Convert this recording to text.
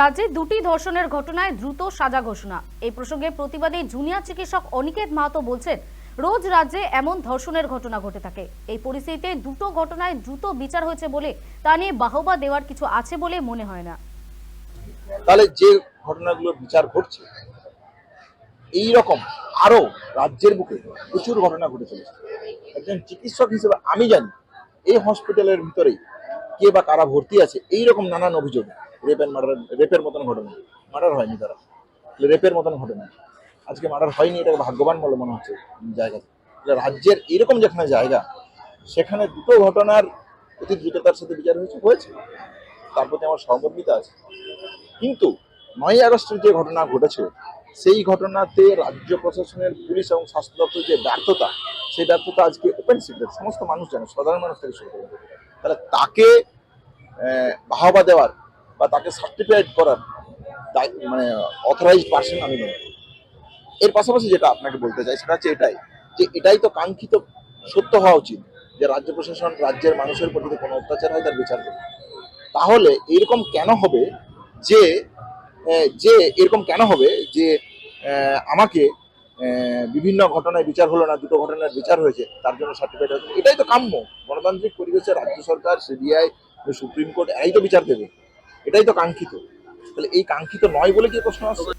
রাজ্যে দুটি ধর্ষণের ঘটনায় দ্রুত সাজা ঘোষণা। এই প্রসঙ্গে প্রতিবাদী জুনিয়র চিকিৎসক অনিকেত মাহাতো বলছেন, রোজ রাজ্যে এমন ধর্ষণের ঘটনা ঘটে থাকে। এই পরিস্থিতিতে দুটো ঘটনায় দ্রুত বিচার হয়েছে বলে তা নিয়ে বাহবা দেওয়ার কিছু আছে বলে মনে হয় না। তাহলে যে ঘটনাগুলোর বিচার ঘটছে, এই রকম আরো রাজ্যের বুকে প্রচুর ঘটনা ঘটে চলেছে। একজন চিকিৎসক হিসেবে আমি জানি এই হসপিটালের ভিতরেই কে বা কারা ভর্তি আছে এইরকম নানান অভিযোগ। রেপের মতন ঘটনা, মার্ডার হয়নি, তারা রেপের মতন ঘটনা আজকে মার্ডার হয়নি, এটাকে ভাগ্যবান বলে মনে হচ্ছে জায়গাতে। রাজ্যের এরকম যেখানে জায়গা, সেখানে দুটো ঘটনার অতি দ্রুততার সাথে বিচার হয়েছে, তার প্রতি আমার সহমর্মিতা আছে। কিন্তু 9ই আগস্টের যে ঘটনা ঘটেছে, সেই ঘটনাতে রাজ্য প্রশাসনের, পুলিশ এবং স্বাস্থ্য দপ্তরের যে ব্যর্থতা, সেই ব্যর্থতা আজকে ওপেন সিক্রেট, সমস্ত মানুষ জানে, সাধারণ মানুষ থেকে শুরু করে। তাহলে তাকে বাহবা দেওয়ার বা তাকে সার্টিফাইড করার মানে অথরাইজড পার্সন আমি নই। এর পাশাপাশি যেটা আপনাকে বলতে চাই সেটা হচ্ছে এটাই তো কাঙ্ক্ষিত সত্য হওয়া উচিত, যে রাজ্য প্রশাসন রাজ্যের মানুষের প্রতি যদি কোনো অত্যাচার হয় তার বিচার করবে। তাহলে এরকম কেন হবে যে এরকম কেন হবে যে আমাকে বিভিন্ন ঘটনায় বিচার হলো না, দুটো ঘটনার বিচার হয়েছে, তার জন্য সার্টিফাইড হয়েছে? এটাই তো কাম্য। গণতান্ত্রিক পরিবেশে রাজ্য সরকার, সিবিআই, সুপ্রিম কোর্ট এরাই তো বিচার দেবে, এটাই তো কাঙ্ক্ষিত। তাহলে এই কাঙ্ক্ষিত নয় বলে কি প্রশ্ন আসছে?